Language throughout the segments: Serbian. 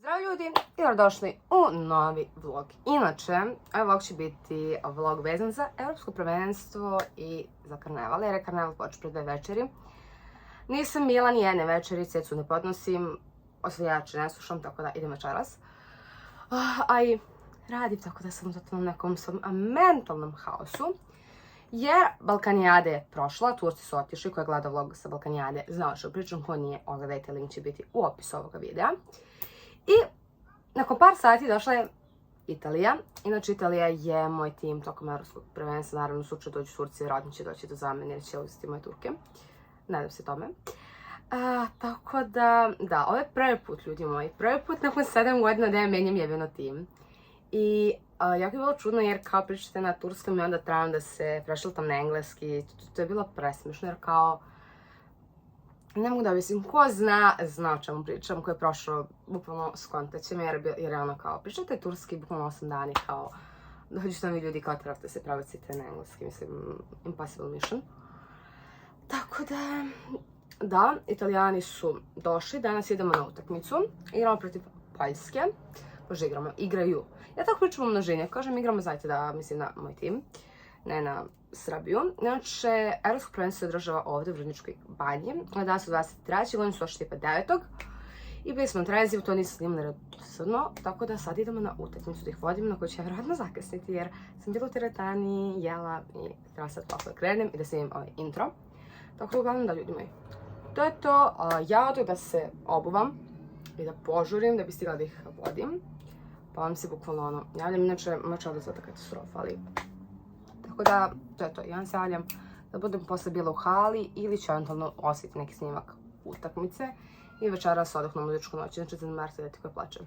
Zdravo ljudi i dobrodošli u novi vlog. Inače, ovaj vlog će biti vlog vezan za Evropsko prvenstvo i za karneval, jer je karneval počeo pre 2 večeri. Nisam bila ni jedne večeri, cecu ne podnosim, osvajače ne slušam, tako da idem večeras. A i radim, tako da sam u totalnom nekom svom mentalnom haosu. Jer Balkanijade je prošla, Turci su otišli, ko je gledao vlog sa Balkanijade znao što pričam, ko nije, ogledajte, link će biti u opisu ovoga videa. I nakon par sati došla je Italija. Inače, Italija je moj tim tokom Evropskog prvenstva. Naravno, sutra dođu Turci, vjerojatno će doći do zamene jer će uzeti moje Turke. Nadam se tome. Tako da, ovo je prvi put, ljudi moji. Prvi put nakon 7 godina da ja menjam jebeno tim. I jako je bilo čudno jer kao pričate na turskom i onda trebam da se prešaltam na engleski. To je bilo presmišno jer kao ne mogu da objasnim, ko zna o čemu pričam, ko je prošao, bukvalno skontaće me, jer je ono kao, pričate turski, bukvalno 8 dani, kao, dođu mi ljudi kao trebate se prebacite na engleski, mislim, impossible mission. Tako da, Italijani su došli, danas idemo na utakmicu, igramo protiv Poljske, možda igraju. Ja tako pričam o množini, kažem igramo, znajte da mislim na moj tim, ne na Srbiju. Inače, Evropsko prvenstvo se održava ovdje u Vrnjačkoj banji. Danas su 23. oni su ošli pa 9. I bili smo na treningu, to nisam snimala dosadno, tako da sad idemo na utakmicu da ih vodim, na koju ću ja vjerojatno zakasniti jer sam bila u teretani, jela i treba sad tako da krenem i da snimim ovaj intro. Tako da uglavnom da, ljudi moji, to je to. Ja odu da se obuvam i da požurim da bi stigla da ih vodim. Pa vam se bukvalno ono javljam, inače moće odazvati katastrofa, ali tako da, to je to. Ja vam se javljam da budem posle bila u hali ili ću eventualno osjetiti neki snimak utakmice i večeras odeh na muzičku noć. Znači, zanemarite da ti koje plačem.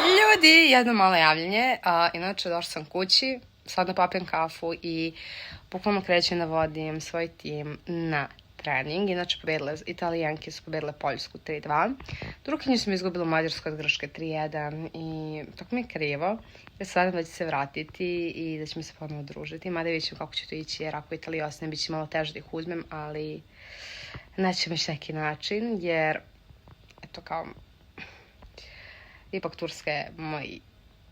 Ljudi, jedno malo javljanje. Inače, došla sam kući. Sad napapijem kafu i bukvalno krećem da vodim svoj tim na trening. Inače, Italijanke su pobedile Poljsku 3-2. Druginju sam izgubila u Mađarskoj od Grčke 3-1 i tako mi je krivo. Ja se nadam da će se vratiti i da ćemo se ponovno družiti. Mada vidjet ćemo kako će to ići jer ako Italija ostane bit će malo teže da ih uzmem, ali nećemo još neki način jer eto kao ipak Turska je moj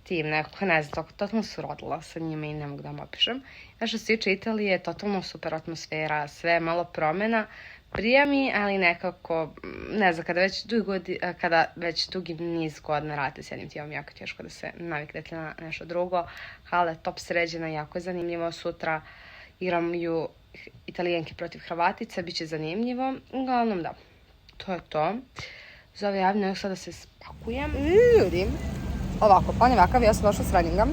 tim, nekako ne znam, totalno su rodila sa njima i ne mogu da vam opišem. Što se tiče Italije, totalno super atmosfera, sve malo promjena, prija mi, ali nekako, ne znam, kada već dugi niz godina radite s jednim timom, jako teško da se naviknete na nešto drugo. Hala je top sređena, jako je zanimljivo, sutra igraju Italijanke protiv Hrvatica, bit će zanimljivo, uglavnom da, to je to. Za ove javljene, još sada se spakujem. Ljudi, ovako, plan je ovakav, ja sam došla s treninga.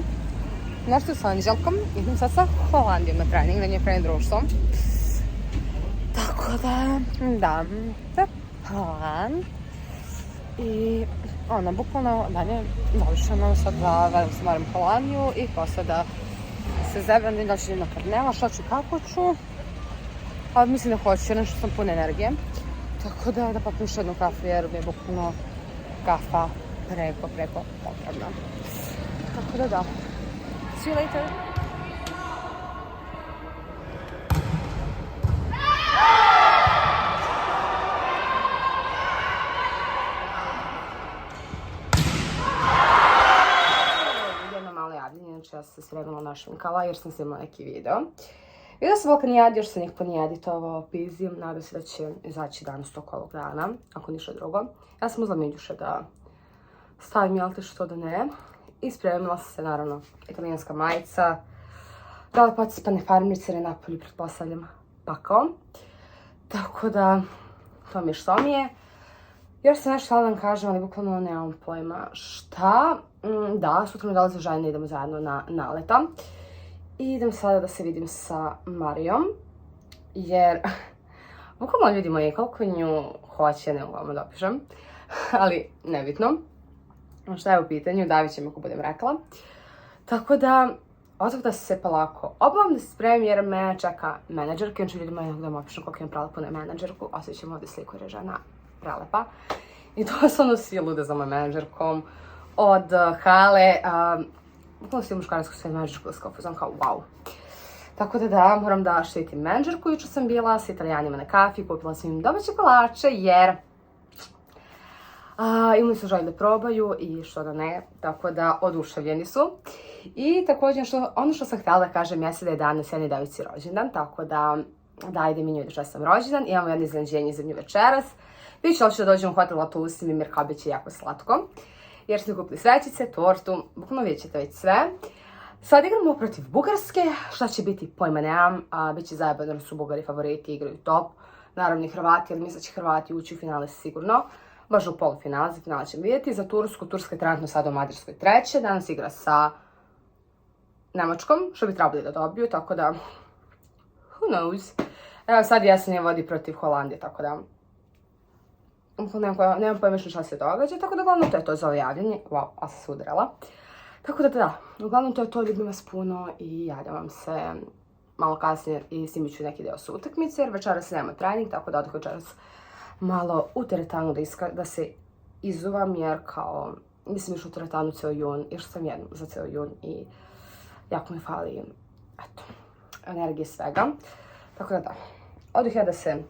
Nešto sa Anđelkom, idem sad sa Holandijom na trening, da nije krenem društvo. Tako da, to je plan. I ono, bukvalno dalje završeno, sad da vedem se moram Holandiju i posle da se zebram da ću idem na karneval, šta ću, kako ću. Ali mislim da hoću, jer nešto sam puna energije. Tako da popim još jednu kafu jer mi je bukvalno kafa preko potrebna. Tako da. See you later. Jedno malo javljanje, znači ja sam se sredila našminkala jer sam snimala neki video. Vidio sam Balkanijadi, još sam ih pa nije editovao, pizim, nadam se da će izaći danas toko ovog dana, ako ništa drugo. Ja sam uzela Miljuše da stavim jelte što da ne. I spremila sam se, naravno, italijanska majica. Dala potisipane farmerice, jer je napolju, pretpostavljam, pakao. Tako da, to mi je što mi je. Još sam nešto htjela da vam kažem, ali bukvalno nemam pojma šta. Da, sutra mi dolaze žene, idemo zajedno na naleta. I idem sada da se vidim sa Marijom, jer bukvalno ljudi moji, koliko nju hoće, ne mogu vam da opišem, ali nebitno. Šta je u pitanju, davit ćemo ako budem rekla. Tako da, od da se polako obavam da se spremim jer me čeka menadžerka. Znači ljudi moji, da vam opišem koliko imam prelepu na menadžerku, osjećam ovdje sliku jer je žena prelepa. I doslovno svi lude za mojom menadžerkom. od hale, bukvalno svi muškarac koji sve menadžerku sam kao wow. Tako da moram da štitim menadžerku. Juče sam bila s Italijanima na kafi, kupila sam im domaće kolače jer imali su želju da probaju i što da ne, tako da oduševljeni su. I također ono što sam htjela da kažem jeste da je danas jednoj devici rođendan, tako da ajde mi njoj da čestam rođendan. Imamo jedno iznenađenje za nju večeras. Vidjet ću da dođem u hotel Latus i Mir Kabić je jako slatko. Jer smo kupili svećice, tortu, bukvalno vidjet ćete već sve. Sad igramo protiv Bugarske, šta će biti pojma nemam, bit će zajebano jer su Bugari favoriti, igraju top. Naravno i Hrvati, ali mislim da će Hrvati ući u finale sigurno. Možda u polufinale, za finale ćemo vidjeti. Za Tursku, Turska je trenutno sada u Mađarskoj treće, danas igra sa Nemačkom, što bi trebali da dobiju, tako da, who knows. Evo sad Jesenje vodi protiv Holandije, tako da, nemam pojma šta se događa, tako da uglavnom to je to za ovo javljanje. Wow, a sam se udarala. Tako da, uglavnom to je to, ljubim vas puno i javljam vam se malo kasnije i snimit ću neki deo sa utakmice, jer večeras nema trening, tako da odmah večeras malo u teretanu da se izuvam, jer kao, mislim još u teretanu ceo jun, još sam jednom za ceo jun i jako mi fali, eto, energije svega. Tako da, oduh ja da se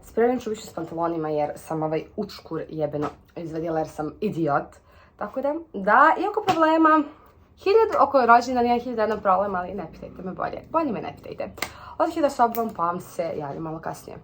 spremim, ću više s pantalonima jer sam ovaj učkur jebeno izvedila jer sam idiot. Tako da, iako problema, oko rođena nije 1001 problem, ali ne pitajte me bolje me ne pitajte. Oduh ja da se obvam, pa vam se javljam malo kasnije.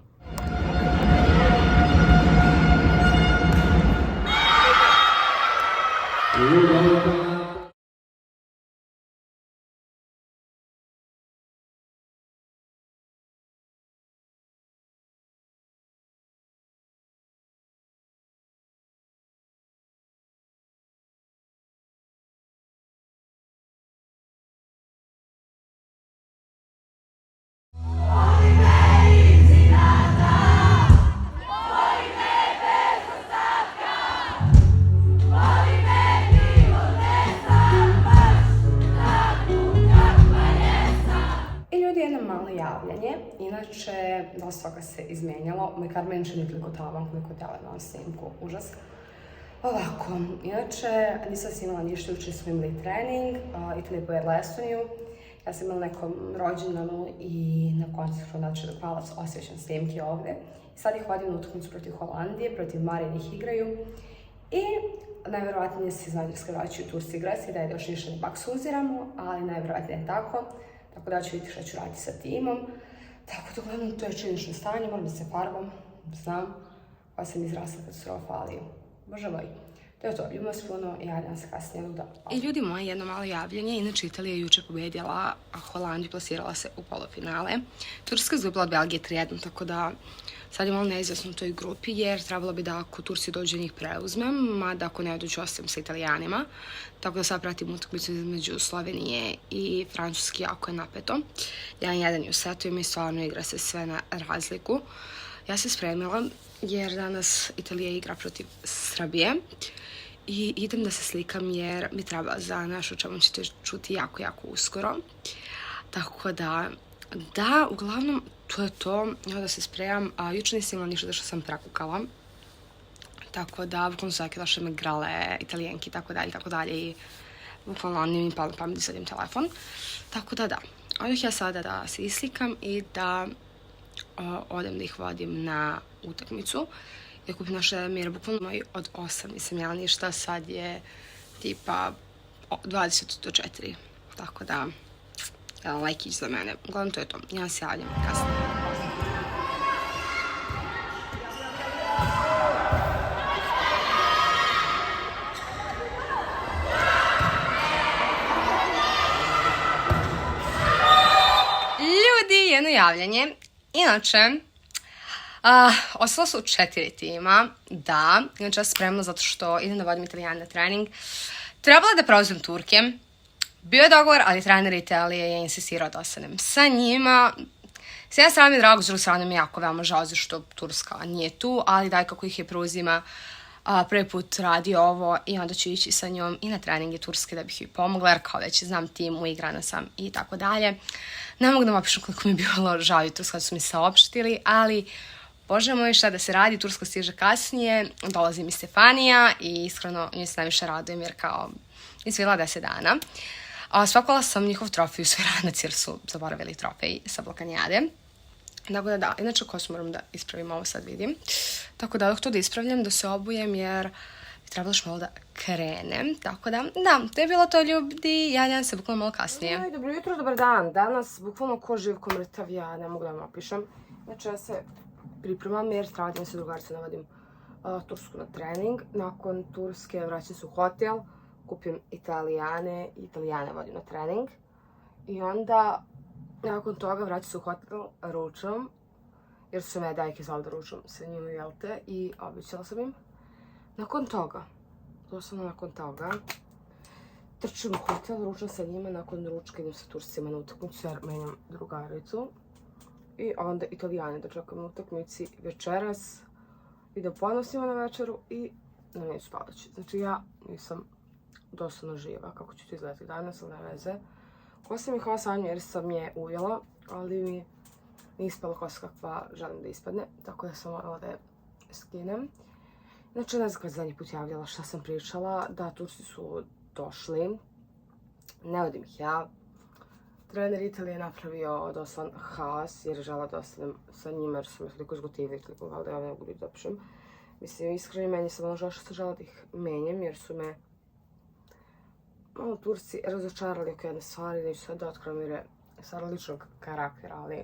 Javljanje. Inače, dosta toga se izmenjalo. Moj Karmen še nije toliko tavan koliko je tela na snimku. Užas. Ovako, inače, nisam se imala ništa, juče smo imali trening, Italija povedla Estoniju. Ja sam imala nekom rođendanu i na koncertu znači da palac osjećam snimke ovde. I sad ih vodim na utakmicu protiv Holandije, protiv Marinih igraju. I najverovatnije se iz Mađarske vraćaju u Turci igrati, da je još ništa ne baksuziramo, ali najverovatnije je tako. Tako da ću vidjeti šta ću raditi sa timom. Tako da uglavnom to je činično stanje, moram da se farbam, znam, pa sam izrasla katastrofa, ali bože moj. To je to, ljubim vas puno i javljam se kasnije. I ljudi moji, jedno malo javljanje, inače Italija je juče pobedila, a Holandija plasirala se u polufinale. Turska je izgubila od Belgije 3-1, tako da sad je malo neizvesno u toj grupi, jer trebalo bi da ako Turci dođe njih preuzmem, mada ako ne dođu ostajem sa Italijanima. Tako da sad pratim utakmicu između Slovenije i Francuske, jako je napeto. 1-1 je u setu i stvarno igra se sve na razliku. Ja se spremila jer danas Italija igra protiv Srbije i idem da se slikam jer mi treba za nešto o čemu ćete čuti jako, jako uskoro. Tako da, uglavnom, to je to. Evo da se spremam. Juče nisam imala ništa da što sam prekukala. Tako da, bukvalno su neke naše igrale, Italijenki, tako dalje, i bukvalno nije mi palo na pamet da sadim telefon. Tako da. Odmah ja sada da se islikam i da odem da ih vodim na utakmicu. Da kupim naše mire, bukvalno moj od 8, nisam jela ništa, sad je tipa 20 do 4. Tako da, jedan lajkić za mene. Uglavnom to je to. Ja se javljam kasnije. Ljudi, jedno javljanje. Inače, ostalo su 4 tima, da, inače ja sam spremna zato što idem da vodim Italijane na trening. Trebala da preuzmem Turke, bio je dogovor, ali trener Italije je insistirao da ostanem sa njima. S jedne strane mi je drago, s druge strane mi je jako veoma žao zašto Turska nije tu, ali daj kako ih je preuzima, prvi put radi ovo i onda ću ići sa njom i na treninge Turske da bih joj pomogla, jer kao već znam tim, uigrana sam i tako dalje. Ne mogu da vam opišem koliko mi je bilo žao jutros kad su mi saopštili, ali Bože moj, šta da se radi, Tursko stiže kasnije, dolazi mi Stefanija i iskreno nju se najviše radujem jer kao izvila 10 dana. Spakovala sam njihov trofej u Sviranac jer su zaboravili trofej sa Balkanijade. Tako da, inače kosu moram da ispravim, ovo sad vidim. Tako da, dok to da ispravljam, da se obujem jer bi trebalo još malo da krenem. Tako da, to je bilo to, ljudi. Javljam se bukvalno malo kasnije. Dobro jutro, dobar dan. Danas bukvalno ko živ, ko mrtav, ja ne mogu da vam opišem. Znači, ja se pripremam jer radim se drugaricu, navodim Tursku na trening. Nakon Turske vraćam se u hotel, kupim Italijane i Italijane vodim na trening. I onda, nakon toga vraćam se u hotel, ručam, jer su me dajke zvali da ručam sa njima, jel te, i obećala sam im. Nakon toga, doslovno nakon toga, trčim u hotel, ručam sa njima, nakon ručka idem sa Turcima na utakmicu jer menjam drugaricu. I onda Italijane da čekam na utakmici večeras, idem ponovno s njima na večeru i na neću spavaći. Znači ja nisam doslovno živa, kako ću to izgledati danas, ali ne veze. Kosa mi hvala Sanju jer sam je ujela, ali mi nije ispala kosa kakva želim da ispadne, tako da sam morala da je skinem. Znači, ne znam kad zadnji put javljala šta sam pričala, da Turci su došli, ne vodim ih ja. Trener Italije je napravio doslan haos jer žela da ostanem sa njima jer su me toliko zgotivili, toliko valjda ja ne mogu da ih dopišem. Mislim, iskreno meni sam ono žao što sam žela da ih menjem jer su me malo Turci razočarali oko jedne stvari, neću sad da otkrivam jer je stvar ličnog karaktera, ali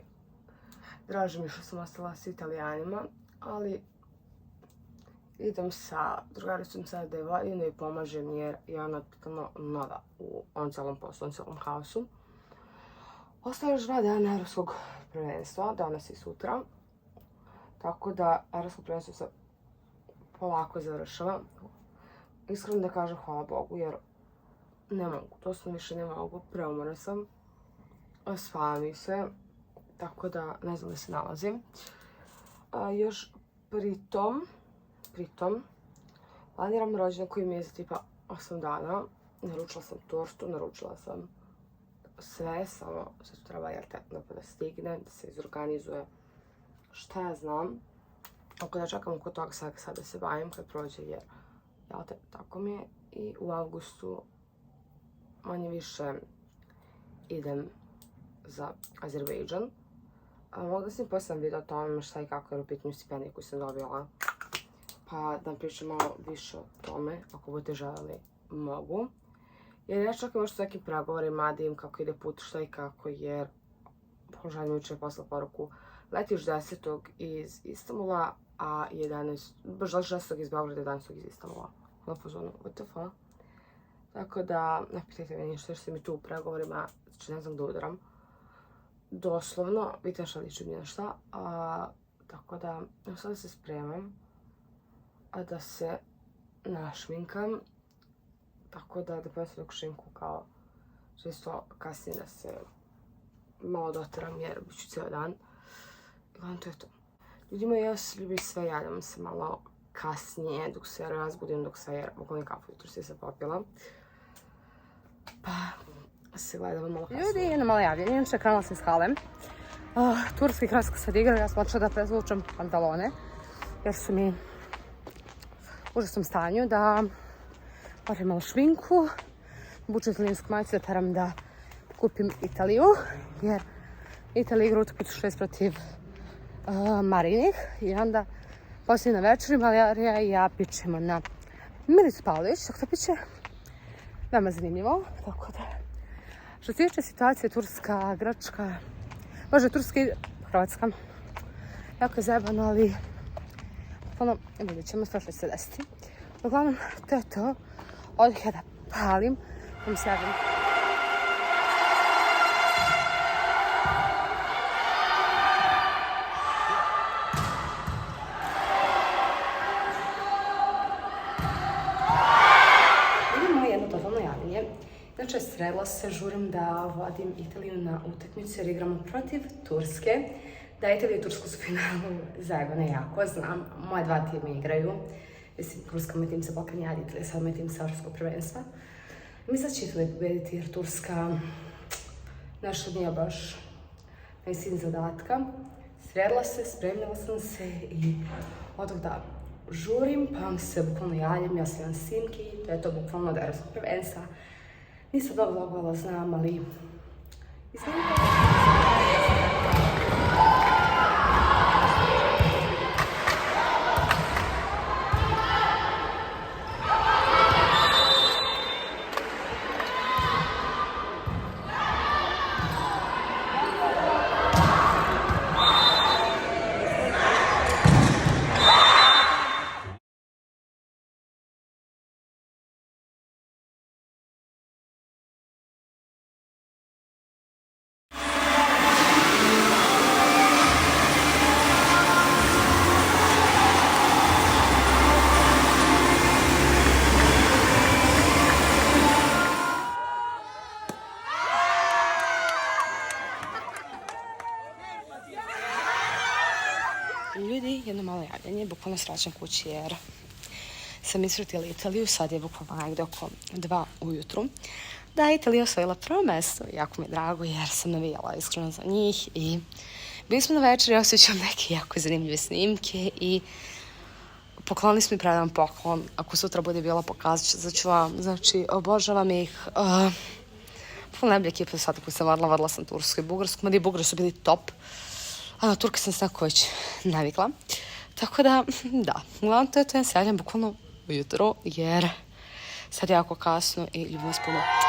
draže mi što sam ostala s Italijanima, ali idem sa drugaricom sa Deva i ne pomažem jer je ona totalno nova u on celom poslu, on celom haosu. Ostaje još 2 dana Europskog prvenstva, danas i sutra, tako da Europsko prvenstvo se polako završava. Iskreno da kažem hvala Bogu jer ne mogu, to sam više ne mogu, preumorna sam, spava mi se, tako da ne znam da se nalazim. Još pritom, planiram rođendan koji mi je za tipa 8 dana, naručila sam tortu, naručila sam sve, samo sad treba da stigne, da se izorganizuje, šta ja znam. Ako da čekam oko toga sad da se bavim kad prođe jer, jel te, tako mi je. I u avgustu manje više idem za Azerbejdžan. Mogu da sam posljedam video o tome šta i kako je u pitanju stipendije koju sam dobila. Pa da vam pričam malo više o tome, ako budete željeli, mogu. Jer ja čekam još s nekim pregovorima, da im kako ide put, šta i kako, jer poželjno mi jučer poslala poruku. Letiš 10. iz Istanbula, a 6. iz Beograda, 11. iz Istanbula. Na pozonu, WTF. Tako da, ne pitajte me ništa jer sam i tu u pregovorima, znači ne znam da udaram. Doslovno, vidite šta ličim ni na šta. Tako da, sada se spremam, a da se našminkam. Tako da pojem dok šinku kao čisto kasnije da se malo doteram jer bit ću cijel dan. I gledam, to je to. Ljudi moji, ja se ljubim sve, javljam se malo kasnije dok se razbudim, dok se bukvalno kafu jutro se popila. Pa se gledamo malo kasnije. Ljudi, jedno malo javljanje, inače krenula sam s halem. Turski krasko sad igra, ja sam odšla da prezvučem pantalone jer su mi u užasnom stanju da parim malo šminku, bučem italijansku majicu da teram da kupim Italiju, jer Italija igra utakmicu 6 protiv Marinih i onda poslije na večeri Malarija i ja pičemo na Milicu Pavlović, tako da piće veoma zanimljivo, tako da što se tiče situacije Turska, Grčka, možda Turska i Hrvatska, jako je zajebano, ali ono, vidjet ćemo što će se desiti. Uglavnom, to je to. Odih ja da palim, da mi se javim. Idemo jedno totalno javljanje. Inače, sredila se, žurim da vodim Italiju na utakmicu jer igramo protiv Turske. Da, Italija i Tursku su finalu zajebane jako, znam. Moje 2 tima igraju. Mislim, Turska moj tim sa Balkanijade, Italija sad moj tim sa Evropskog prvenstva. Mislim da će Italija pobediti jer Turska nešto nije baš najsin zadatka. sredila se, spremila sam se i odog da žurim, pa vam se bukvalno javljam, ja sam Simki, to je to bukvalno od Europskog prvenstva. Nisam dobro vlogovala, znam, ali ljudi, jedno malo javljanje, bukvalno se vraćam kući jer sam ispratila Italiju, sad je bukvalno negdje oko 2 ujutru. Da, Italija osvojila prvo mjesto, jako mi je drago jer sam navijala iskreno za njih i bili smo na večeri, osjećam neke jako zanimljive snimke i poklonili smo i predavam poklon. Ako sutra bude bila pokazat ću vam, znači obožavam ih. Najbolja ekipa sada koju sam vodila sam Tursku i Bugarsku, mada i Bugari su bili top. Turka sam se tako već navikla. Tako da, da, uglavnom to je to, ja se javljam bukvalno ujutro jer sad je jako kasno i ljubim vas puno.